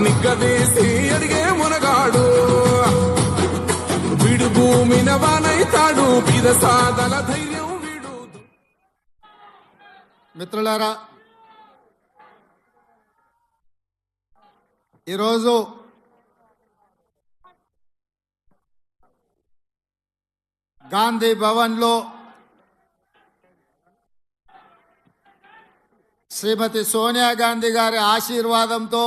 నిగ్గదీసి ఎదిగే మునగాడు వీడు భూమిన వానైతాడు బీద సాదల ధైర్యం వీడు. మిత్రులారా, ఈరోజు గాంధీ భవన్లో శ్రీమతి సోనియా గాంధీ గారి ఆశీర్వాదంతో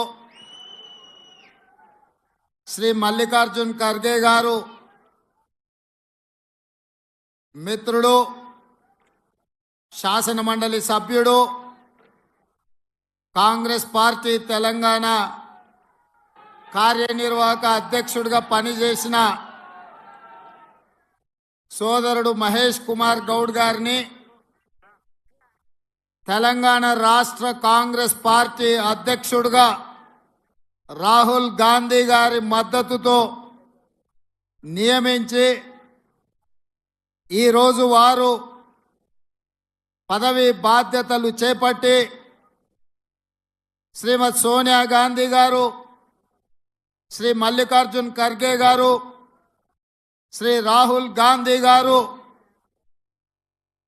శ్రీ మల్లికార్జున్ ఖర్గే గారు మిత్రుడు, శాసన మండలి సభ్యుడు, కాంగ్రెస్ పార్టీ తెలంగాణ కార్యనిర్వాహక అధ్యక్షుడిగా పనిచేసిన సోదరుడు మహేష్ కుమార్ గౌడ్ గారిని తెలంగాణ రాష్ట్ర కాంగ్రెస్ పార్టీ అధ్యక్షుడిగా రాహుల్ గాంధీ గారి మద్దతుతో నియమించి ఈరోజు వారు పదవి బాధ్యతలు చేపట్టి శ్రీమతి సోనియా గాంధీ గారు, శ్రీ మల్లికార్జున్ ఖర్గే గారు, శ్రీ రాహుల్ గాంధీ గారు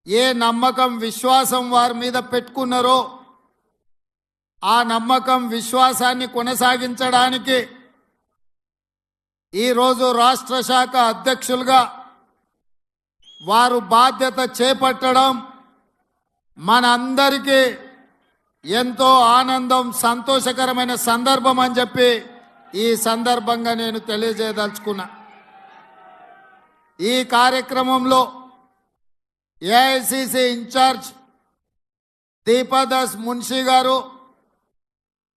ఏ నమ్మకం విశ్వాసం వారి మీద పెట్టుకున్నారో ఆ నమ్మకం విశ్వాసాన్ని కొనసాగించడానికి ఈరోజు రాష్ట్ర శాఖ అధ్యక్షులుగా వారు బాధ్యత చేపట్టడం మనందరికీ ఎంతో ఆనందం, సంతోషకరమైన సందర్భం అని చెప్పి ఈ సందర్భంగా నేను తెలియజేయదలుచుకున్నా. ఈ కార్యక్రమంలో ఏఐసిసి ఇన్ఛార్జ్ దీపాదాస్ మున్షి గారు,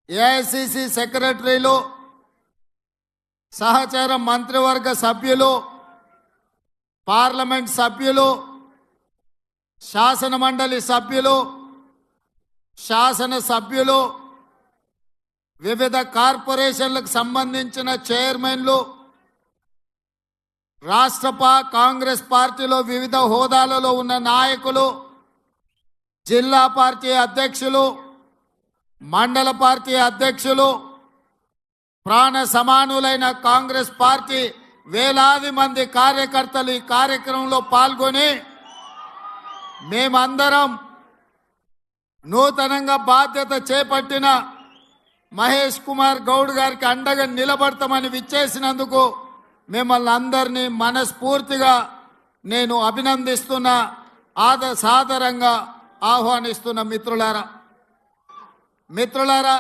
ఏఐసిసి సెక్రటరీలు, సహచర మంత్రివర్గ సభ్యులు, పార్లమెంట్ సభ్యులు, శాసన మండలి సభ్యులు, శాసన సభ్యులు, వివిధ కార్పొరేషన్లకు సంబంధించిన చైర్మన్లు, రాష్ట్ర కాంగ్రెస్ పార్టీలో వివిధ హోదాలలో ఉన్న నాయకులు, జిల్లా పార్టీ అధ్యక్షులు, మండల పార్టీ అధ్యక్షులు, ప్రాణ సమానులైన కాంగ్రెస్ పార్టీ వేలాది మంది కార్యకర్తలు ఈ కార్యక్రమంలో పాల్గొని మేమందరం నూతనంగా బాధ్యత చేపట్టిన మహేష్ కుమార్ గౌడ్ గారికి అండగా నిలబడతామని విచ్చేసినందుకు మిమ్మల్ని అందరినీ మనస్ఫూర్తిగా నేను అభినందిస్తున్నా, సాదరంగా ఆహ్వానిస్తున్న మిత్రులారా,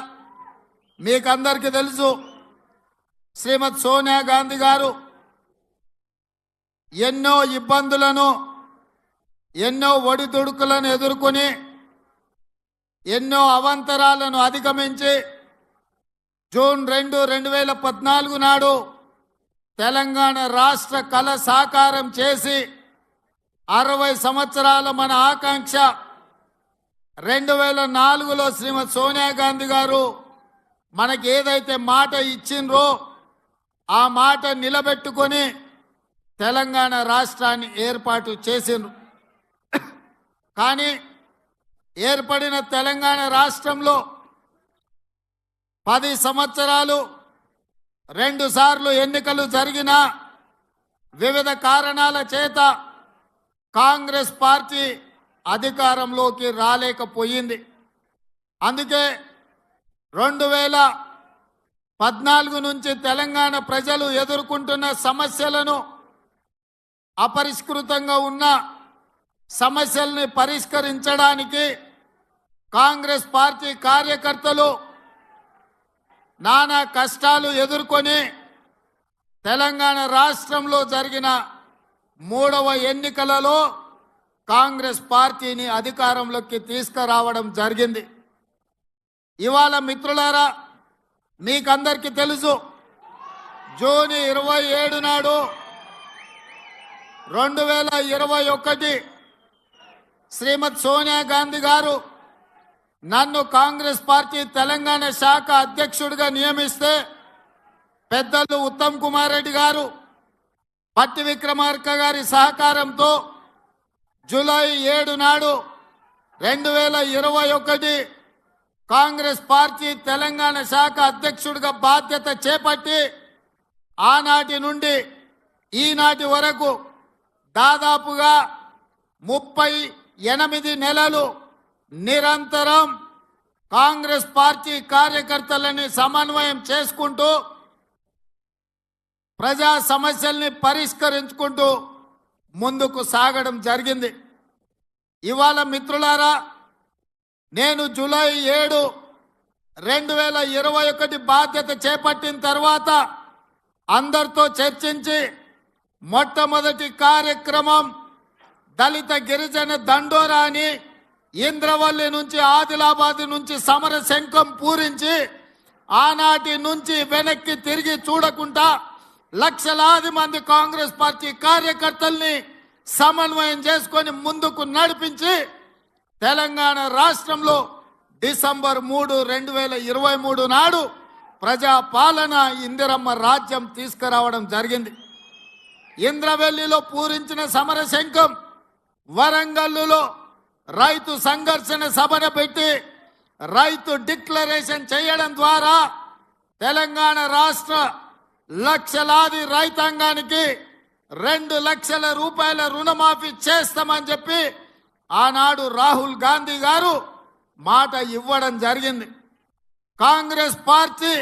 మీకందరికీ తెలుసు శ్రీమతి సోనియా గాంధీ గారు ఎన్నో ఇబ్బందులను, ఎన్నో ఒడిదుడుకులను ఎదుర్కొని ఎన్నో అవాంతరాలను అధిగమించి జూన్ 2, 2014 నాడు తెలంగాణ రాష్ట్ర కళ సాకారం చేసి 60 సంవత్సరాల మన ఆకాంక్ష 2004లో శ్రీమతి సోనియా గాంధీ గారు మనకి ఏదైతే మాట ఇచ్చిండ్రో ఆ మాట నిలబెట్టుకొని తెలంగాణ రాష్ట్రాన్ని ఏర్పాటు చేసిండ్రు. కానీ ఏర్పడిన తెలంగాణ రాష్ట్రంలో 10 సంవత్సరాలు 2 సార్లు ఎన్నికలు జరిగిన వివిధ కారణాల చేత కాంగ్రెస్ పార్టీ అధికారంలోకి రాలేకపోయింది. అందుకే 2014 నుంచి తెలంగాణ ప్రజలు ఎదుర్కొంటున్న సమస్యలను, అపరిష్కృతంగా ఉన్న సమస్యల్ని పరిష్కరించడానికి కాంగ్రెస్ పార్టీ కార్యకర్తలు నానా కష్టాలు ఎదుర్కొని తెలంగాణ రాష్ట్రంలో జరిగిన 3వ ఎన్నికలలో కాంగ్రెస్ పార్టీని అధికారంలోకి తీసుకురావడం జరిగింది. ఇవాళ మిత్రులారా, మీకందరికీ తెలుసు జూన్ 27 నాడు 2021 శ్రీమతి సోనియా గాంధీ గారు నన్ను కాంగ్రెస్ పార్టీ తెలంగాణ శాఖ అధ్యక్షుడిగా నియమిస్తే పెద్దలు ఉత్తమ్ కుమార్ రెడ్డి గారు, పట్టి విక్రమార్క గారి సహకారంతో జూలై 7 నాడు 2021 కాంగ్రెస్ పార్టీ తెలంగాణ శాఖ అధ్యక్షుడిగా బాధ్యత చేపట్టి ఆనాటి నుండి ఈనాటి వరకు దాదాపుగా 38 నెలలు నిరంతరం కాంగ్రెస్ పార్టీ కార్యకర్తలని సమన్వయం చేసుకుంటూ ప్రజా సమస్యల్ని పరిష్కరించుకుంటూ ముందుకు సాగడం జరిగింది. ఇవాళ మిత్రులారా, నేను జూలై 7, 2021 బాధ్యత చేపట్టిన తర్వాత అందరితో చర్చించి మొట్టమొదటి కార్యక్రమం దళిత గిరిజన దండోరా అని ఇంద్రవల్లి నుంచి ఆదిలాబాద్ నుంచి సమర శంఖం పూరించి ఆనాటి నుంచి వెనక్కి తిరిగి చూడకుండా లక్షలాది మంది కాంగ్రెస్ పార్టీ కార్యకర్తల్ని సమన్వయం చేసుకొని ముందుకు నడిపించి తెలంగాణ రాష్ట్రంలో డిసెంబర్ 3, 2023 నాడు ప్రజాపాలన ఇందిరమ్మ రాజ్యం తీసుకురావడం జరిగింది. ఇంద్రవెల్లిలో పూరించిన సమర శంఖం, వరంగల్లులో రైతు సంఘర్షణ సభను పెట్టి రైతు డిక్లరేషన్ చేయడం ద్వారా తెలంగాణ రాష్ట్ర లక్షలాది రైతాంగానికి 2 లక్షల రూపాయల రుణమాఫీ చేస్తామని చెప్పి ఆనాడు రాహుల్ గాంధీ గారు మాట ఇవ్వడం జరిగింది. కాంగ్రెస్ పార్టీ,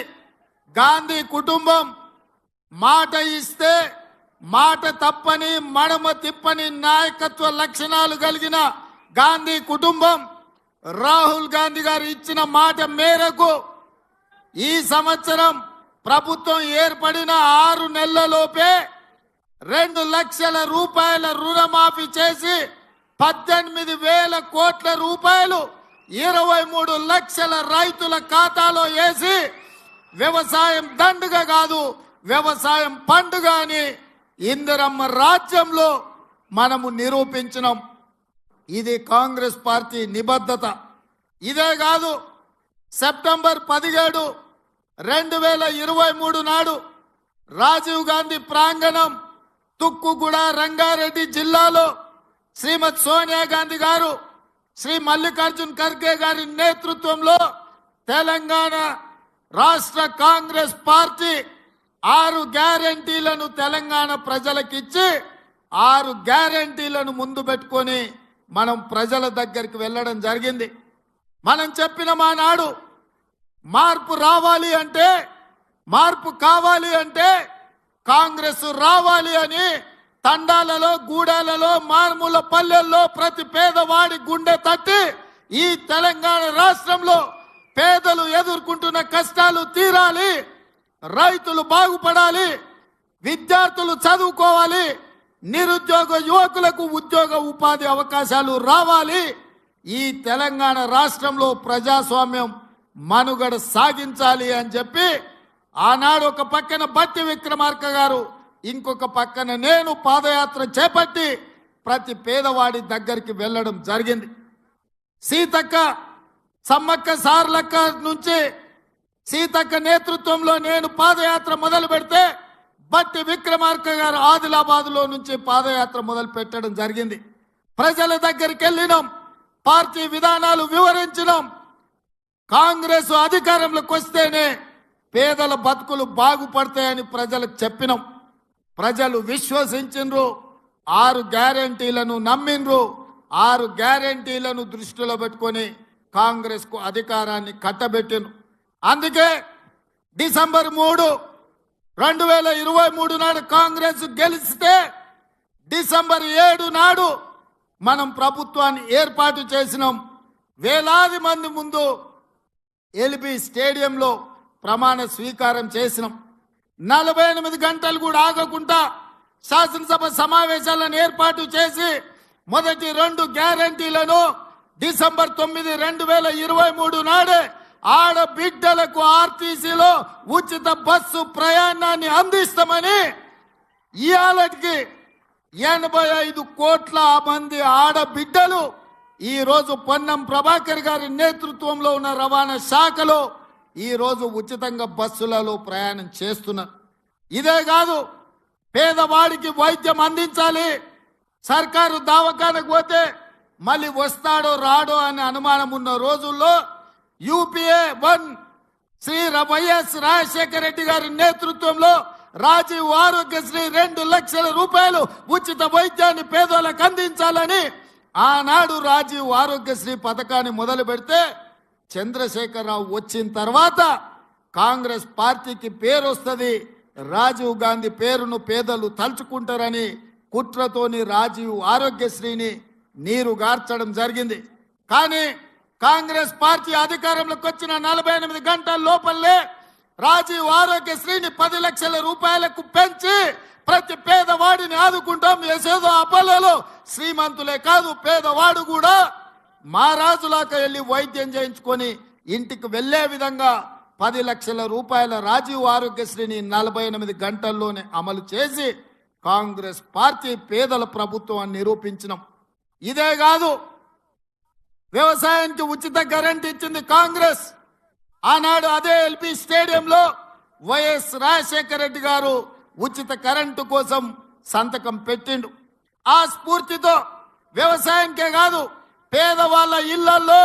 గాంధీ కుటుంబం మాట ఇస్తే మాట తప్పని మడమ తిప్పని నాయకత్వ లక్షణాలు కలిగిన గాంధీ కుటుంబం రాహుల్ గాంధీ గారు ఇచ్చిన మాట మేరకు ఈ సంవత్సరం ప్రభుత్వం ఏర్పడిన 6 నెలలలోపే 2 లక్షల రూపాయల రుణమాఫీ చేసి 18,000 కోట్ల రూపాయలు 23 లక్షల రైతుల ఖాతాలో వేసి వ్యవసాయం దండుగ కాదు, వ్యవసాయం పండుగ అని ఇందిరమ్మ రాజ్యంలో మనము నిరూపించినాం. ఇది కాంగ్రెస్ పార్టీ నిబద్ధత. ఇదే కాదు, సెప్టెంబర్ 17, 2023 నాడు రాజీవ్ గాంధీ ప్రాంగణం తుక్కుగూడ రంగారెడ్డి జిల్లాలో శ్రీమతి సోనియా గాంధీ గారు, శ్రీ మల్లికార్జున్ ఖర్గే గారి నేతృత్వంలో తెలంగాణ రాష్ట్ర కాంగ్రెస్ పార్టీ 6 గ్యారెంటీలను తెలంగాణ ప్రజలకిచ్చి 6 గ్యారెంటీలను ముందు పెట్టుకొని మనం ప్రజల దగ్గరికి వెళ్ళడం జరిగింది. మనం చెప్పిన మా నాడు మార్పు రావాలి అంటే, మార్పు కావాలి అంటే కాంగ్రెస్ రావాలి అని తండాలలో, గూడాలలో, మారుమూల పల్లెల్లో ప్రతి పేదవాడి గుండె తట్టి ఈ తెలంగాణ రాష్ట్రంలో పేదలు ఎదుర్కొంటున్న కష్టాలు తీరాలి, రైతులు బాగుపడాలి, విద్యార్థులు చదువుకోవాలి, నిరుద్యోగ యువకులకు ఉద్యోగ ఉపాధి అవకాశాలు రావాలి, ఈ తెలంగాణ రాష్ట్రంలో ప్రజాస్వామ్యం మనుగడ సాగించాలి అని చెప్పి ఆనాడు ఒక పక్కన బట్టి విక్రమార్క గారు, ఇంకొక పక్కన నేను పాదయాత్ర చేపట్టి ప్రతి పేదవాడి దగ్గరికి వెళ్ళడం జరిగింది. సీతక్క, సమ్మక్క సార్లక్క నుంచి సీతక్క నేతృత్వంలో నేను పాదయాత్ర మొదలు పెడితే బట్టి విక్రమార్క గారు ఆదిలాబాద్లో నుంచి పాదయాత్ర మొదలు పెట్టడం జరిగింది. ప్రజల దగ్గరికి వెళ్ళినాం, పార్టీ విధానాలు వివరించినాం. కాంగ్రెస్ అధికారంలోకి వస్తేనే పేదల బతుకులు బాగుపడతాయని ప్రజలకు చెప్పినాం. ప్రజలు విశ్వసించిండ్రు, 6 గ్యారెంటీలను నమ్మిండ్రు. 6 గ్యారెంటీలను దృష్టిలో పెట్టుకొని కాంగ్రెస్ కు అధికారాన్ని కట్టబెట్టిను. అందుకే డిసెంబర్ 3, 2023 నాడు కాంగ్రెస్ గెలిస్తే డిసెంబర్ 7 నాడు మనం ప్రభుత్వాన్ని ఏర్పాటు చేసినాం. వేలాది మంది ముందు ఎల్బీ స్టేడియంలో ప్రమాణ స్వీకారం చేసినాం. 48 గంటలు కూడా ఆగకుండా శాసనసభ సమావేశాలను ఏర్పాటు చేసి మొదటి 2 గ్యారెంటీలను డిసెంబర్ 9, 2023 నాడే ఆడబిడ్డలకు ఆర్టీసీలో ఉచిత బస్సు ప్రయాణాన్ని అందిస్తామని ఇయాలటికి 85 కోట్ల మంది ఆడబిడ్డలు ఈ రోజు పొన్నం ప్రభాకర్ గారి నేతృత్వంలో ఉన్న రవాణా శాఖలో ఈ రోజు ఉచితంగా బస్సులలో ప్రయాణం చేస్తున్నారు. ఇదే కాదు, పేదవాడికి వైద్యం అందించాలి. సర్కారు దవాఖానకు పోతే మళ్ళీ వస్తాడో రాడో అనే అనుమానం ఉన్న రోజుల్లో యూపీఏ 1 శ్రీ వైఎస్ రాజశేఖర రెడ్డి గారి నేతృత్వంలో రాజీవ్ ఆరోగ్యశ్రీ 2 లక్షల రూపాయలు ఉచిత వైద్యాన్ని పేదలకు అందించాలని ఆనాడు రాజీవ్ ఆరోగ్యశ్రీ పథకాన్ని మొదలు పెడితే చంద్రశేఖరరావు వచ్చిన తర్వాత కాంగ్రెస్ పార్టీకి పేరు వస్తుంది, రాజీవ్ గాంధీ పేరును పేదలు తలుచుకుంటారని కుట్రతోని రాజీవ్ ఆరోగ్యశ్రీని నీరు గార్చడం జరిగింది. కానీ కాంగ్రెస్ పార్టీ అధికారంలోకి వచ్చిన 48 గంటల లోపలే రాజీవ్ ఆరోగ్యశ్రీని 10 లక్షల రూపాయలకు పెంచి ప్రతి పేదవాడిని ఆదుకుంటాం. ఏసేదో అపోలో శ్రీమంతులే కాదు, పేదవాడు కూడా మహారాజులాగా వెళ్ళి వైద్యం చేయించుకొని ఇంటికి వెళ్లే విధంగా 10 లక్షల రూపాయల రాజీవ్ ఆరోగ్యశ్రీని 48 గంటల్లోనే అమలు చేసి కాంగ్రెస్ పార్టీ పేదల ప్రభుత్వం అని నిరూపించినాం. ఇదే కాదు, వ్యవసాయానికి ఉచిత కరెంట్ ఇచ్చింది కాంగ్రెస్. ఆనాడు అదే ఎల్బీ స్టేడియంలో వైఎస్ రాజశేఖర రెడ్డి గారు ఉచిత కరెంటు కోసం సంతకం పెట్టిండు. ఆ స్ఫూర్తితో వ్యవసాయానికే కాదు, పేదవాళ్ళ ఇళ్లలో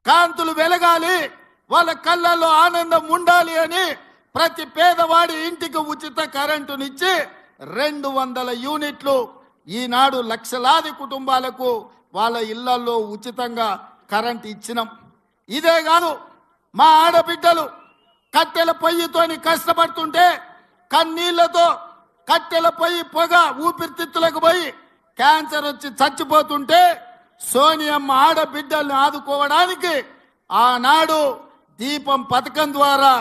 కాంతులు వెలగాలి, వాళ్ళ కళ్ళల్లో ఆనందం ఉండాలి అని ప్రతి పేదవాడి ఇంటికి ఉచిత కరెంటునిచ్చి 200 యూనిట్లు ఈనాడు లక్షలాది కుటుంబాలకు వాళ్ళ ఇళ్లలో ఉచితంగా కరెంట్ ఇచ్చినాం. ఇదే కాదు, మా ఆడబిడ్డలు కట్టెల పొయ్యితోని కష్టపడుతుంటే కన్నీళ్లతో కట్టెల పొయ్యి పొగ ఊపిరితిత్తులకు పోయి క్యాన్సర్ వచ్చి చచ్చిపోతుంటే సోనియమ్మ ఆడబిడ్డల్ని ఆదుకోవడానికి ఆనాడు దీపం పథకం ద్వారా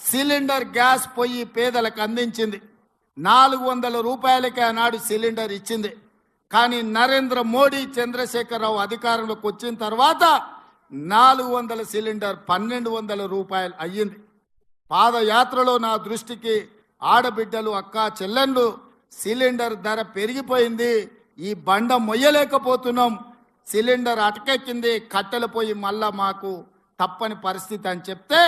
సిలిండర్ గ్యాస్ పొయ్యి పేదలకు అందించింది. 400 రూపాయలకే ఆనాడు సిలిండర్ ఇచ్చింది. కానీ నరేంద్ర మోడీ చంద్రశేఖరరావు అధికారంలోకి వచ్చిన తర్వాత 400 సిలిండర్ 1200 రూపాయలు అయ్యింది. పాదయాత్రలో నా దృష్టికి ఆడబిడ్డలు అక్క చెల్లెళ్ళు సిలిండర్ ధర పెరిగిపోయింది, ఈ బండ మొయ్యలేకపోతున్నాం, సిలిండర్ అటకెక్కింది, కట్టెల పోయి మళ్ళా మాకు తప్పని పరిస్థితి అని చెప్తే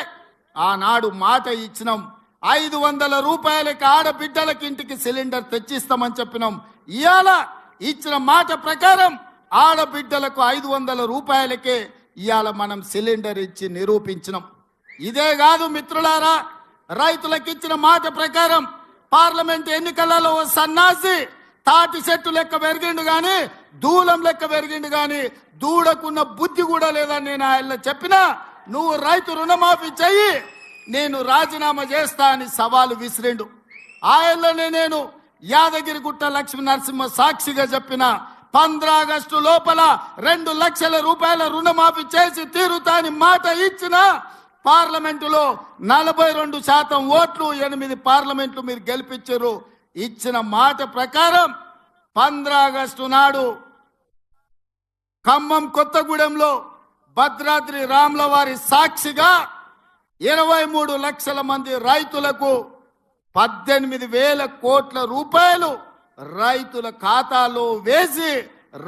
ఆనాడు మాట ఇచ్చినాం. 500 రూపాయలకి ఆడబిడ్డలకి ఇంటికి సిలిండర్ తెచ్చిస్తామని చెప్పినాం. ఇవాళ ఇచ్చిన మాట ప్రకారం ఆడబిడ్డలకు 500 రూపాయలకే ఇవాళ మనం సిలిండర్ ఇచ్చి నిరూపించినాం. ఇదే కాదు మిత్రులారా, రైతులకు ఇచ్చిన మాట ప్రకారం పార్లమెంట్ ఎన్నికలలో సన్నాసి తాటి చెట్టు లెక్క పెరిగిండు గాని దూలం లెక్క పెరిగిండు గాని దూడకున్న బుద్ధి కూడా లేదని నేను ఆయన చెప్పినా, నువ్వు రైతు రుణమాఫీ చెయ్యి, నేను రాజీనామా చేస్తా అని సవాలు విసిరిండు. ఆయనలోనే నేను యాదగిరిగుట్ట లక్ష్మీ నరసింహ సాక్షిగా చెప్పిన 15 ఆగస్టు లోపల 2 లక్షల రూపాయల రుణమాఫీ చేసి తీరుతా అని మాట ఇచ్చిన పార్లమెంటులో 42% ఓట్లు, 8 పార్లమెంట్లు మీరు గెలిపించారు. ఇచ్చిన మాట ప్రకారం 15 ఆగస్టు నాడు ఖమ్మం కొత్తగూడెంలో భద్రాద్రి రాముల వారి సాక్షిగా 23 లక్షల మంది రైతులకు 18,000 కోట్ల రూపాయలు రైతుల ఖాతాలో వేసి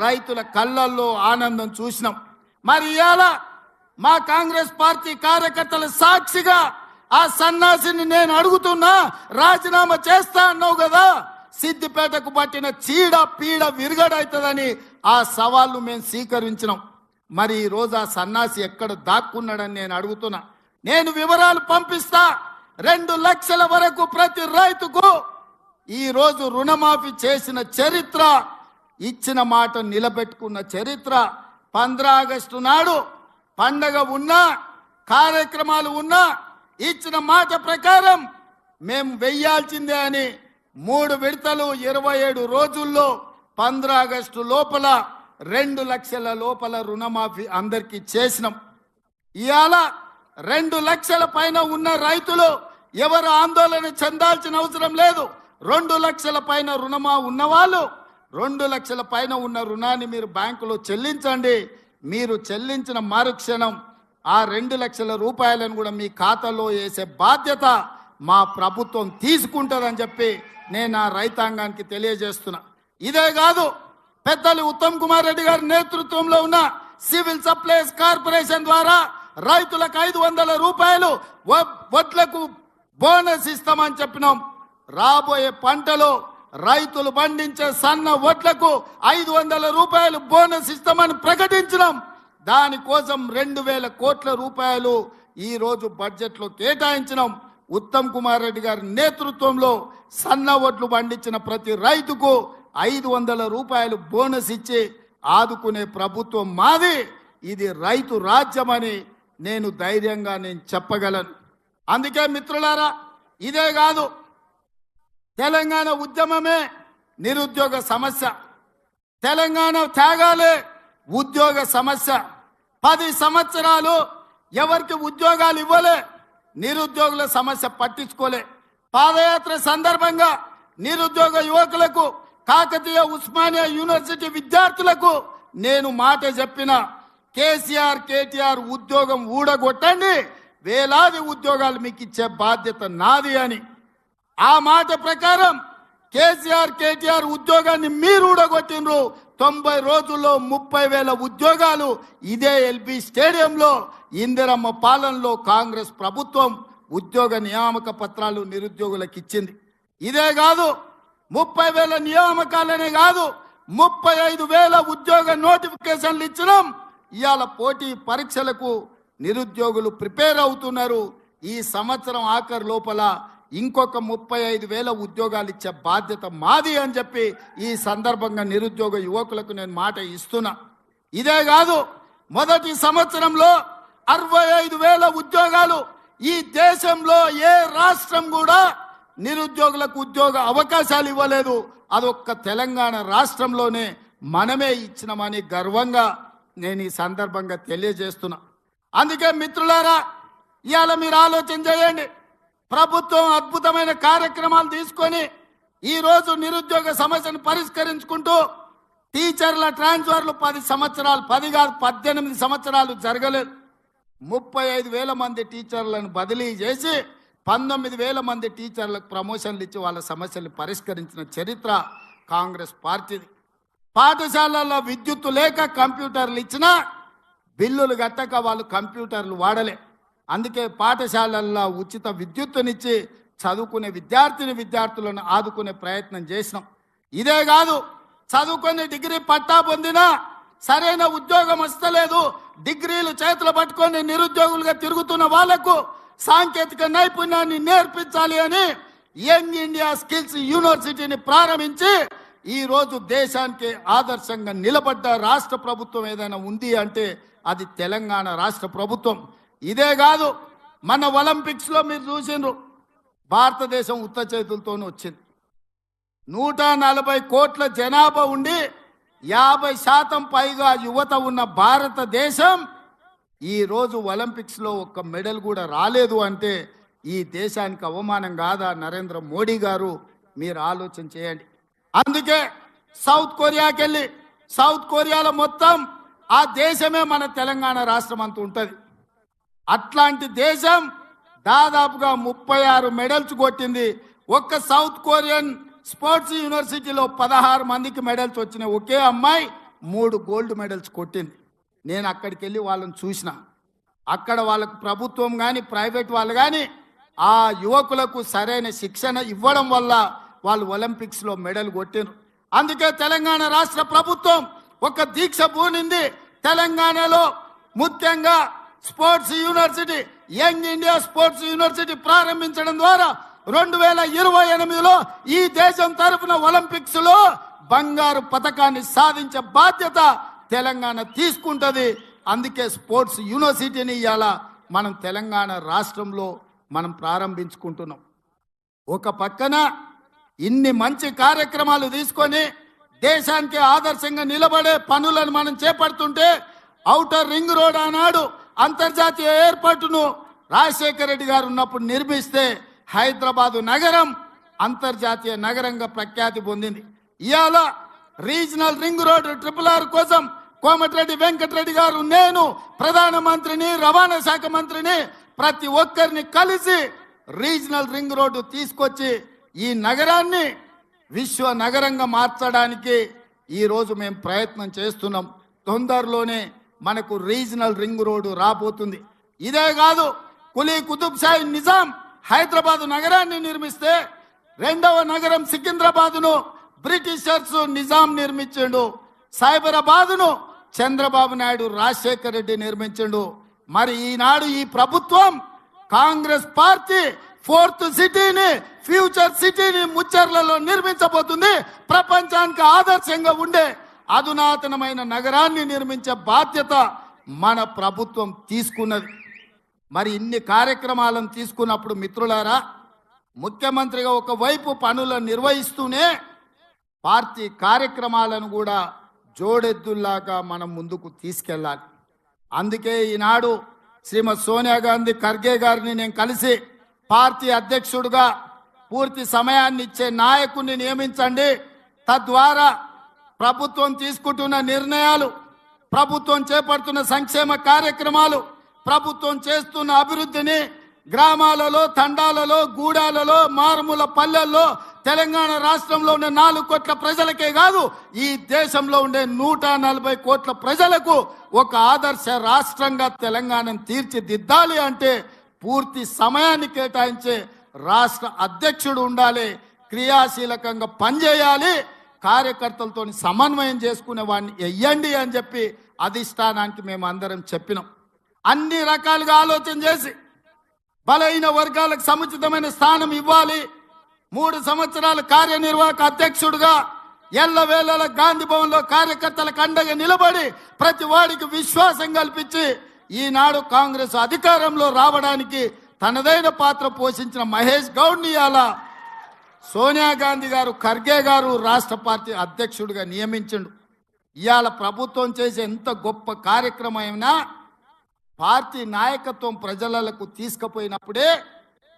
రైతుల కళ్ళల్లో ఆనందం చూసినాం. మరి ఇవాళ మా కాంగ్రెస్ పార్టీ కార్యకర్తల సాక్షిగా ఆ సన్నాసిని నేను అడుగుతున్నా, రాజీనామా చేస్తా అన్నావు కదా, సిద్దిపేటకు పట్టిన చీడ పీడ విరుగడవుతుందని ఆ సవాళ్ళు మేము స్వీకరించినాం. మరి ఈ రోజు ఆ సన్నాసి ఎక్కడ దాక్కున్నాడని నేను అడుగుతున్నా. నేను వివరాలు పంపిస్తా. 2 లక్షల వరకు ప్రతి రైతుకు ఈ రోజు రుణమాఫీ చేసిన చరిత్ర, ఇచ్చిన మాట నిలబెట్టుకున్న చరిత్ర. 15 ఆగస్టు నాడు పండగ ఉన్నా కార్యక్రమాలు ఉన్నా ఇచ్చిన మాట ప్రకారం మేము వెయ్యాల్సిందే అని 3 విడతలు 27 రోజుల్లో 15 ఆగస్టు లోపల 2 లక్షల లోపల రుణమాఫీ అందరికీ చేసినాం. ఇవాళ 2 లక్షల పైన ఉన్న రైతులు ఎవరు ఆందోళన చెందాల్సిన అవసరం లేదు. 2 లక్షల పైన రుణమా ఉన్నవాళ్ళు 2 లక్షల పైన ఉన్న రుణాన్ని మీరు బ్యాంకులో చెల్లించండి. మీరు చెల్లించిన మరుక్షణం ఆ 2 లక్షల రూపాయలను కూడా మీ ఖాతాలో వేసే బాధ్యత మా ప్రభుత్వం తీసుకుంటుందని చెప్పి నేను ఆ రైతాంగానికి తెలియజేస్తున్నా. ఇదే కాదు, పెద్దలు ఉత్తమ్ కుమార్ రెడ్డి గారి నేతృత్వంలో ఉన్న సివిల్ సప్లైస్ కార్పొరేషన్ ద్వారా రైతులకు 500 రూపాయలు వడ్లకు బోనస్ ఇస్తామని చెప్పినాం. రాబోయే పంటలో రైతులు పండించే సన్న వడ్లకు 500 రూపాయలు బోనస్ ఇస్తామని ప్రకటించినాం. దానికోసం 2,000 కోట్ల రూపాయలు ఈ రోజు బడ్జెట్లో కేటాయించినాం. ఉత్తమ్ కుమార్ రెడ్డి గారి నేతృత్వంలో సన్న ఒడ్లు పండించిన ప్రతి రైతుకు 500 రూపాయలు బోనస్ ఇచ్చి ఆదుకునే ప్రభుత్వం మాది. ఇది రైతు రాజ్యమని నేను ధైర్యంగా చెప్పగలను. అందుకే మిత్రులారా, ఇదే కాదు, తెలంగాణ ఉద్యమమే నిరుద్యోగ సమస్య, తెలంగాణ త్యాగాలే ఉద్యోగ సమస్య. 10 సంవత్సరాలు ఎవరికి ఉద్యోగాలు ఇవ్వలే, నిరుద్యోగుల సమస్య పట్టించుకోలే. పాదయాత్ర సందర్భంగా నిరుద్యోగ యువకులకు, కాకతీయ ఉస్మానియా యూనివర్సిటీ విద్యార్థులకు నేను మాట చెప్పిన, కేసీఆర్ కేటీఆర్ ఉద్యోగం ఊడగొట్టండి, వేలాది ఉద్యోగాలు మీకు ఇచ్చే బాధ్యత నాది అని. ఆ మాట ప్రకారం కేసీఆర్ కేటీఆర్ ఉద్యోగాన్ని మీరు ఊడగొట్టినరు. 90 రోజుల్లో 30,000 ఉద్యోగాలు ఇదే ఎల్బీ స్టేడియంలో ఇందిరమ్మ పాలనలో కాంగ్రెస్ ప్రభుత్వం ఉద్యోగ నియామక పత్రాలు నిరుద్యోగులకు ఇచ్చింది. ఇదే కాదు, 30,000 నియామకాలనే కాదు, 35,000 ఉద్యోగ నోటిఫికేషన్లు ఇచ్చినాం. ఇవాళ పోటీ పరీక్షలకు నిరుద్యోగులు ప్రిపేర్ అవుతున్నారు. ఈ సంవత్సరం ఆఖరు లోపల ఇంకొక 35,000 ఉద్యోగాలు ఇచ్చే బాధ్యత మాది అని చెప్పి ఈ సందర్భంగా నిరుద్యోగ యువకులకు నేను మాట ఇస్తున్నా. ఇదే కాదు, మొదటి సంవత్సరంలో 65,000 ఉద్యోగాలు. ఈ దేశంలో ఏ రాష్ట్రం కూడా నిరుద్యోగులకు ఉద్యోగ అవకాశాలు ఇవ్వలేదు. అదొక్క తెలంగాణ రాష్ట్రంలోనే మనమే ఇచ్చినామని గర్వంగా నేను ఈ సందర్భంగా తెలియజేస్తున్నా. అందుకే మిత్రులారా, ఇవాళ మీరు ఆలోచన చేయండి. ప్రభుత్వం అద్భుతమైన కార్యక్రమాలు తీసుకొని ఈరోజు నిరుద్యోగ సమస్యను పరిష్కరించుకుంటూ టీచర్ల ట్రాన్స్ఫర్లు 10 సంవత్సరాలు, 10 కాదు 18 సంవత్సరాలు జరగలేదు. 35,000 మంది టీచర్లను బదిలీ చేసి 19,000 మంది టీచర్లకు ప్రమోషన్లు ఇచ్చి వాళ్ళ సమస్యలు పరిష్కరించిన చరిత్ర కాంగ్రెస్ పార్టీది. పాఠశాలల్లో విద్యుత్తు లేక కంప్యూటర్లు ఇచ్చినా బిల్లులు కట్టక వాళ్ళు కంప్యూటర్లు వాడలే. అందుకే పాఠశాలల్లో ఉచిత విద్యుత్తునిచ్చి చదువుకునే విద్యార్థులను ఆదుకునే ప్రయత్నం చేసినాం. ఇదే కాదు, చదువుకొని డిగ్రీ పట్టా పొందినా సరైన ఉద్యోగం వస్తలేదు, డిగ్రీలు చేతులు పట్టుకొని నిరుద్యోగులుగా తిరుగుతున్న వాళ్లకు సాంకేతిక నైపుణ్యాన్ని నేర్పించాలి అని యంగ్ ఇండియా స్కిల్స్ యూనివర్సిటీని ప్రారంభించి ఈ రోజు దేశానికి ఆదర్శంగా నిలబడ్డ రాష్ట్ర ప్రభుత్వం ఏదైనా ఉంది అంటే అది తెలంగాణ రాష్ట్ర ప్రభుత్వం. ఇదే కాదు, మన ఒలింపిక్స్ లో మీరు చూసిండ్రు, భారతదేశం ఉత్త చేతులతోనే వచ్చింది. 140 కోట్ల జనాభా ఉండి 50% పైగా యువత ఉన్న భారతదేశం ఈ రోజు ఒలింపిక్స్ లో ఒక్క మెడల్ కూడా రాలేదు అంటే ఈ దేశానికి అవమానం కాదా? నరేంద్ర మోడీ గారు, మీరు ఆలోచన చేయండి. అందుకే సౌత్ కొరియాకి వెళ్ళి, సౌత్ కొరియాలో మొత్తం ఆ దేశమే మన తెలంగాణ రాష్ట్రం అంత ఉంటుంది. అట్లాంటి దేశం దాదాపుగా 36 మెడల్స్ కొట్టింది. ఒక్క సౌత్ కొరియన్ స్పోర్ట్స్ యూనివర్సిటీలో 16 మందికి మెడల్స్ వచ్చినాయి. ఒకే అమ్మాయి 3 గోల్డ్ మెడల్స్ కొట్టింది. నేను అక్కడికి వెళ్ళి వాళ్ళని చూసిన. అక్కడ వాళ్ళకు ప్రభుత్వం కానీ ప్రైవేట్ వాళ్ళు కానీ ఆ యువకులకు సరైన శిక్షణ ఇవ్వడం వల్ల వాళ్ళు ఒలింపిక్స్లో మెడల్ కొట్టినారు. అందుకే తెలంగాణ రాష్ట్ర ప్రభుత్వం ఒక దీక్ష పూనింది. తెలంగాణలో ముఖ్యంగా sports university, young India sports university ప్రారంభించడం ద్వారా 2028లో ఈ దేశం తరఫున ఒలింపిక్స్ లో బంగారు పతకాన్ని సాధించే బాధ్యత తెలంగాణ తీసుకుంటది. అందుకే స్పోర్ట్స్ యూనివర్సిటీని ఇవాళ మనం తెలంగాణ రాష్ట్రంలో మనం ప్రారంభించుకుంటున్నాం. ఒక పక్కన ఇన్ని మంచి కార్యక్రమాలు తీసుకొని దేశానికి ఆదర్శంగా నిలబడే పనులను మనం చేపడుతుంటే, ఔటర్ రింగ్ రోడ్ ఆనాడు అంతర్జాతీయ ఎయిర్పోర్టును రాజశేఖర రెడ్డి గారు ఉన్నప్పుడు నిర్మిస్తే హైదరాబాదు నగరం అంతర్జాతీయ నగరంగా ప్రఖ్యాతి పొందింది. ఇవాళ రీజనల్ రింగ్ రోడ్ RRR కోసం కోమటిరెడ్డి వెంకటరెడ్డి గారు, నేను ప్రధానమంత్రిని, రవాణా శాఖ మంత్రిని, ప్రతి ఒక్కరిని కలిసి రీజనల్ రింగ్ రోడ్డు తీసుకొచ్చి ఈ నగరాన్ని విశ్వ నగరంగా మార్చడానికి ఈరోజు మేము ప్రయత్నం చేస్తున్నాం. తొందరలోనే మనకు రీజనల్ రింగ్ రోడ్డు రాబోతుంది. ఇదే కాదు, కులీ కుతుబ్ షాహీ నిజాం హైదరాబాద్ నగరాన్ని నిర్మిస్తే 2వ నగరం సికింద్రాబాద్ను బ్రిటిషర్స్ నిజాం నిర్మించాడు. సైబరాబాద్ను చంద్రబాబు నాయుడు రాజశేఖర రెడ్డి నిర్మించిండు. మరి ఈనాడు ఈ ప్రభుత్వం కాంగ్రెస్ పార్టీ 4th సిటీని, ఫ్యూచర్ సిటీని ముచ్చర్లలో నిర్మించబోతుంది. ప్రపంచానికి ఆదర్శంగా ఉండే అధునాతనమైన నగరాన్ని నిర్మించే బాధ్యత మన ప్రభుత్వం తీసుకున్నది. మరి ఇన్ని కార్యక్రమాలను తీసుకున్నప్పుడు మిత్రులారా, ముఖ్యమంత్రిగా ఒకవైపు పనులను నిర్వహిస్తూనే పార్టీ కార్యక్రమాలను కూడా జోడెద్దుల్లాగా మనం ముందుకు తీసుకెళ్ళాలి. అందుకే ఈనాడు శ్రీమతి సోనియా గాంధీ ఖర్గే గారిని నేను కలిసి పార్టీ అధ్యక్షుడిగా పూర్తి సమయాన్ని ఇచ్చే నాయకుడిని నియమించండి, తద్వారా ప్రభుత్వం తీసుకుంటున్న నిర్ణయాలు, ప్రభుత్వం చేపడుతున్న సంక్షేమ కార్యక్రమాలు, ప్రభుత్వం చేస్తున్న అభివృద్ధిని గ్రామాలలో, తండాలలో, గూడాలలో, మారుమూల పల్లెల్లో, తెలంగాణ రాష్ట్రంలో ఉండే 4 కోట్ల ప్రజలకే కాదు, ఈ దేశంలో ఉండే 140 కోట్ల ప్రజలకు ఒక ఆదర్శ రాష్ట్రంగా తెలంగాణను తీర్చిదిద్దాలి అంటే పూర్తి సమయాన్ని కేటాయించే రాష్ట్ర అధ్యక్షుడు ఉండాలి, క్రియాశీలకంగా పనిచేయాలి, కార్యకర్తలతో సమన్వయం చేసుకునే వాడిని వెయ్యండి అని చెప్పి అధిష్టానానికి మేము అందరం చెప్పినాం. అన్ని రకాలుగా ఆలోచన చేసి బలహీన వర్గాలకు సముచితమైన స్థానం ఇవ్వాలి. 3 సంవత్సరాల కార్యనిర్వాహక అధ్యక్షుడిగా ఎల్లవేళల గాంధీ భవన్లో కార్యకర్తలకు అండగా నిలబడి ప్రతి వాడికి విశ్వాసం కల్పించి ఈనాడు కాంగ్రెస్ అధికారంలో రావడానికి తనదైన పాత్ర పోషించిన మహేష్ గౌడ్ని ఇవాళ సోనియా గాంధీ గారు, ఖర్గే గారు రాష్ట్ర పార్టీ అధ్యక్షుడిగా నియమించిండు. ఇవాళ ప్రభుత్వం చేసే ఎంత గొప్ప కార్యక్రమమైనా పార్టీ నాయకత్వం ప్రజలకు తీసుకుపోయినప్పుడే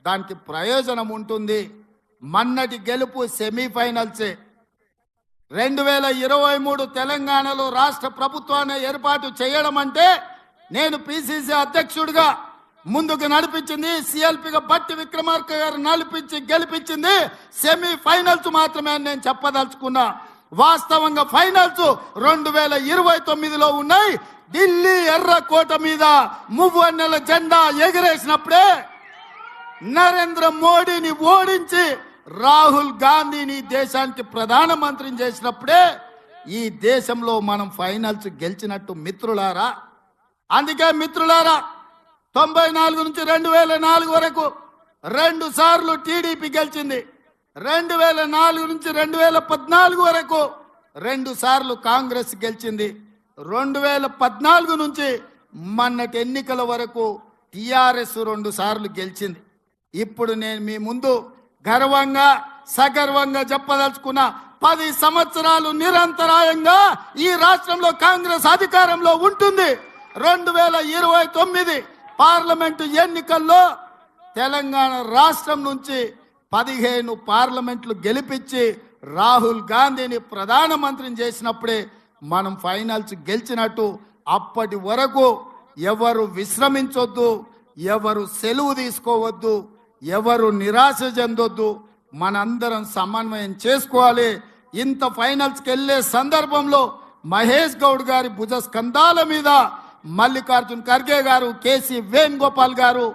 దానికి ప్రయోజనం ఉంటుంది. మన్నటి గెలుపు సెమీఫైనల్సే. 2023 తెలంగాణలో రాష్ట్ర ప్రభుత్వాన్ని ఏర్పాటు చేయడం అంటే నేను పిసిసి అధ్యక్షుడిగా ముందుకు నడిపించింది, సిఎల్పిగా బట్టి విక్రమార్క గారు నడిపించి గెలిపించింది సెమీఫైనల్స్ మాత్రమే అని నేను చెప్పదలుచుకున్నా. వాస్తవంగా ఫైనల్స్ 2029లో ఉన్నాయి. ఢిల్లీ ఎర్రకోట మీద మువ్వన్నెల జెండా ఎగిరేసినప్పుడే, నరేంద్ర మోడీని ఓడించి రాహుల్ గాంధీని దేశానికి ప్రధానమంత్రిని చేసినప్పుడే ఈ దేశంలో మనం ఫైనల్స్ గెలిచినట్టు మిత్రులారా. అందుకే మిత్రులారా, 94 నుంచి 2004 వరకు 2 సార్లు టీడీపీ గెలిచింది. 2004 నుంచి 2014 వరకు 2 సార్లు కాంగ్రెస్ గెలిచింది. 2014 నుంచి మొన్నటి ఎన్నికల వరకు టిఆర్ఎస్ 2 సార్లు గెలిచింది. ఇప్పుడు నేను మీ ముందు గర్వంగా సగర్వంగా చెప్పదలుచుకున్న 10 సంవత్సరాలు నిరంతరాయంగా ఈ రాష్ట్రంలో కాంగ్రెస్ అధికారంలో ఉంటుంది. 2029 పార్లమెంటు ఎన్నికల్లో తెలంగాణ రాష్ట్రం నుంచి 15 పార్లమెంట్లు గెలిపించి రాహుల్ గాంధీని ప్రధానమంత్రిని చేసినప్పుడే మనం ఫైనల్స్ గెలిచినట్టు. అప్పటి వరకు ఎవరు విశ్రమించొద్దు, ఎవరు సెలవు తీసుకోవద్దు, ఎవరు నిరాశ చెందొద్దు, మనందరం సమన్వయం చేసుకోవాలి. ఇంత ఫైనల్స్కి వెళ్ళే సందర్భంలో మహేష్ గౌడ్ గారి భుజ స్కంధాల మీద మల్లికార్జున్ ఖర్గే గారు, కేసీ వేణుగోపాల్ గారు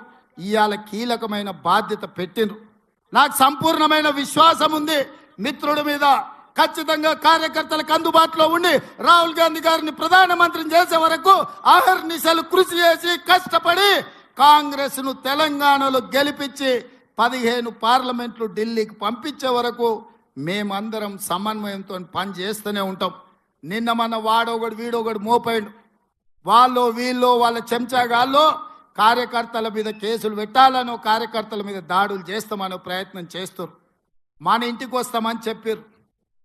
ఇవాళ కీలకమైన బాధ్యత పెట్టిండ్రు. నాకు సంపూర్ణమైన విశ్వాసం ఉంది మిత్రుడి మీద. ఖచ్చితంగా కార్యకర్తలకు అందుబాటులో ఉండి రాహుల్ గాంధీ గారిని ప్రధానమంత్రిని చేసే వరకు అహర్నిశలు కృషి చేసి కష్టపడి కాంగ్రెస్ ను తెలంగాణలో గెలిపించి 15 పార్లమెంట్లు ఢిల్లీకి పంపించే వరకు మేమందరం సమన్వయంతో పని చేస్తూనే ఉంటాం. నిన్న మన వాడొకడు వీడొకడు మోపైండు, వాళ్ళు వీళ్ళు వాళ్ళ చెంచాగాల్లో కార్యకర్తల మీద కేసులు పెట్టాలనో కార్యకర్తల మీద దాడులు చేస్తామనో ప్రయత్నం చేస్తారు. మన ఇంటికి వస్తామని చెప్పారు,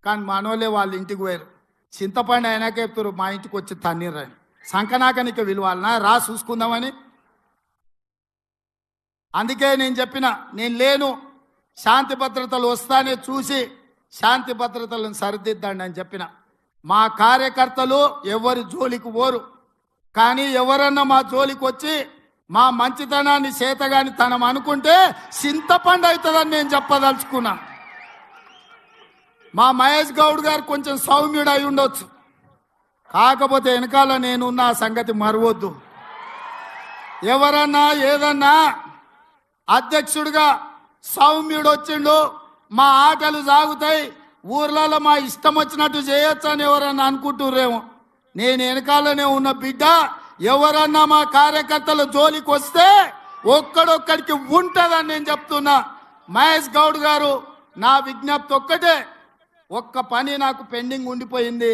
కానీ మనోళ్ళే వాళ్ళ ఇంటికి పోయారు. చింతపండు అయినాక చెప్తారు మా ఇంటికి వచ్చి తన్నీరని. సంకనాకనిక విలువాలనా రా చూసుకుందామని. అందుకే నేను చెప్పిన, నేను లేను, శాంతి భద్రతలు వస్తానే చూసి శాంతి భద్రతలను సరిదిద్దండి అని చెప్పిన. మా కార్యకర్తలు ఎవరి జోలికి పోరు, కానీ ఎవరన్నా మా జోలికి వచ్చి మా మంచితనాన్ని చేతగాని తనం అనుకుంటే చింతపండు అవుతుందని నేను చెప్పదలుచుకున్నా. మా మహేష్ గౌడ్ గారు కొంచెం సౌమ్యుడు అయి ఉండొచ్చు, కాకపోతే వెనకాల నేనున్న ఆ సంగతి మరవద్దు. ఎవరన్నా ఏదన్నా అధ్యక్షుడిగా సౌమ్యుడు వచ్చిండు, మా ఆటలు సాగుతాయి, ఊర్లలో మా ఇష్టం వచ్చినట్టు చేయొచ్చు అని ఎవరన్నా అనుకుంటుర్రేమో. నేను వెనకాలనే ఉన్న బిడ్డ. ఎవరన్నా మా కార్యకర్తల జోలికి వస్తే ఒక్కడొక్కడికి ఉంటదని నేను చెప్తున్నా. మహేష్ గౌడ్ గారు, నా విజ్ఞప్తి ఒక్కటే, ఒక్క పని నాకు పెండింగ్ ఉండిపోయింది.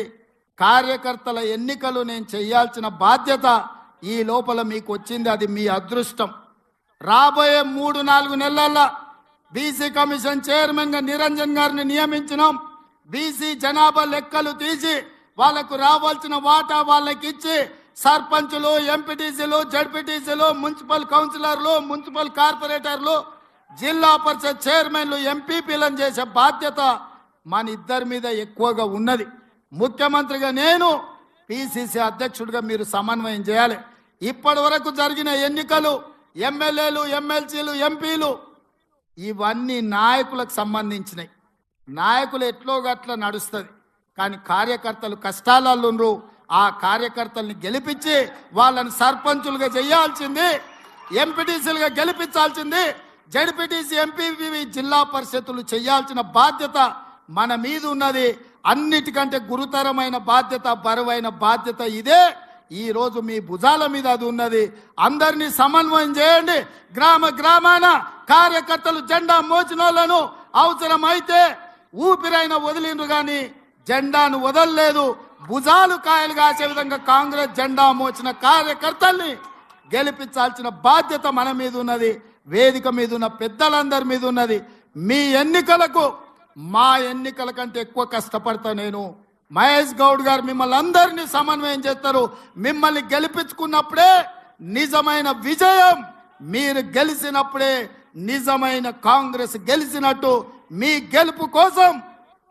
కార్యకర్తల ఎన్నికలు నేను చేయాల్సిన బాధ్యత ఈ లోపల మీకు వచ్చింది. అది మీ అదృష్టం. రాబోయే 3-4 నెలల్లో బీసీ కమిషన్ చైర్మన్ గా నిరంజన్ గారిని నియమించినాం. బీసీ జనాభా లెక్కలు తీసి వాళ్లకు రావాల్సిన వాటా వాళ్ళకి ఇచ్చి సర్పంచులు, ఎంపీటీసీలు, జడ్పీటీసీలు, మున్సిపల్ కౌన్సిలర్లు, మున్సిపల్ కార్పొరేటర్లు, జిల్లా పరిషత్ చైర్మన్లు, ఎంపీపీలను చేసే బాధ్యత మన ఇద్దరి మీద ఎక్కువగా ఉన్నది. ముఖ్యమంత్రిగా నేను, పిసిసి అధ్యక్షుడిగా మీరు సమన్వయం చేయాలి. ఇప్పటి వరకు జరిగిన ఎన్నికలు, ఎమ్మెల్యేలు, ఎమ్మెల్సీలు, ఎంపీలు ఇవన్నీ నాయకులకు సంబంధించినవి. నాయకులు ఎట్లో గట్ల నడుస్తుంది, కానీ కార్యకర్తలు కష్టాలలో ఆ కార్యకర్తల్ని గెలిపించి వాళ్ళని సర్పంచులుగా చేయాల్సింది, ఎంపీటీసీలుగా గెలిపించాల్సింది, జడ్పీటీసీ, ఎంపీపీ, జిల్లా పరిషత్తులు చేయాల్సిన బాధ్యత మన మీద ఉన్నది. అన్నిటికంటే గురుతరమైన బాధ్యత, బరువైన బాధ్యత ఇదే. ఈ రోజు మీ భుజాల మీద అది ఉన్నది. అందరినీ సమన్వయం చేయండి. గ్రామ గ్రామాన కార్యకర్తలు జెండా మోచినోళ్లను అవసరమైతే ఊపిరైన వదిలిండ్రు కానీ జెండాను వదలలేదు. భుజాలు కాయలు కాసే విధంగా కాంగ్రెస్ జెండా మోచిన కార్యకర్తల్ని గెలిపించాల్సిన బాధ్యత మన మీద ఉన్నది. వేదిక మీద ఉన్న పెద్దలందరి మీద ఉన్నది. మీ ఎన్నికలకు మా ఎన్నికల కంటే ఎక్కువ కష్టపడతా నేను. మహేష్ గౌడ్ గారు మిమ్మల్ని అందరినీ సమన్వయం చేస్తారు. మిమ్మల్ని గెలిపించుకున్నప్పుడే నిజమైన విజయం, మీరు గెలిచినప్పుడే నిజమైన కాంగ్రెస్ గెలిచినట్టు. మీ గెలుపు కోసం,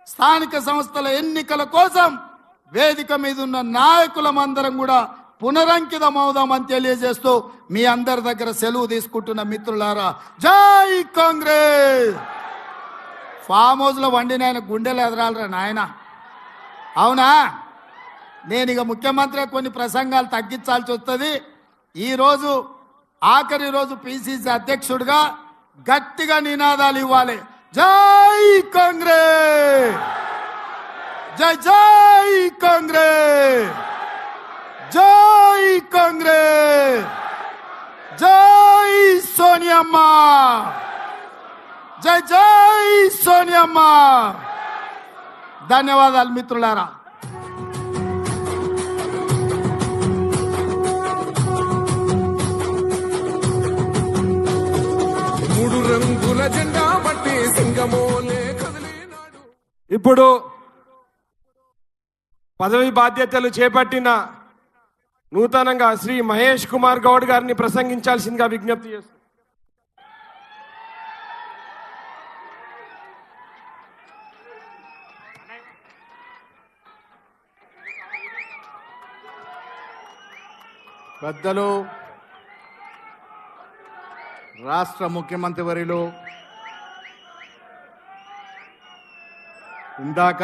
స్థానిక సంస్థల ఎన్నికల కోసం వేదిక మీద ఉన్న నాయకులమందరం కూడా పునరంకితం అవుదామని తెలియజేస్తూ మీ అందరి దగ్గర సెలవు తీసుకుంటున్న మిత్రులారా, జై కాంగ్రెస్. ఫామ్ హౌస్ లో వండిన ఆయన గుండెలు ఎదరాలరా నాయన, అవునా? నేను ఇక ముఖ్యమంత్రి కొన్ని ప్రసంగాలు తగ్గించాల్సి వస్తుంది. ఈరోజు ఆఖరి రోజు పిసిసి అధ్యక్షుడిగా గట్టిగా నినాదాలు ఇవ్వాలి. జై కాంగ్రెస్, జై జై కాంగ్రెస్, జై కాంగ్రెస్, జై సోనియమ్మ, జై జై సోనియమ్మ. ధన్యవాదాలు మిత్రులారా. మూడు రంగుల జెండా బట్టి సింగమోలే కదిలినాడు. ఇప్పుడు పదవి బాధ్యతలు చేపట్టిన నూతనంగా శ్రీ మహేష్ కుమార్ గౌడ్ గారిని ప్రసంగించాల్సిందిగా విజ్ఞప్తి చేస్తున్నాను. పెద్దలు, రాష్ట్ర ముఖ్యమంత్రి వర్యులు, ఇందాక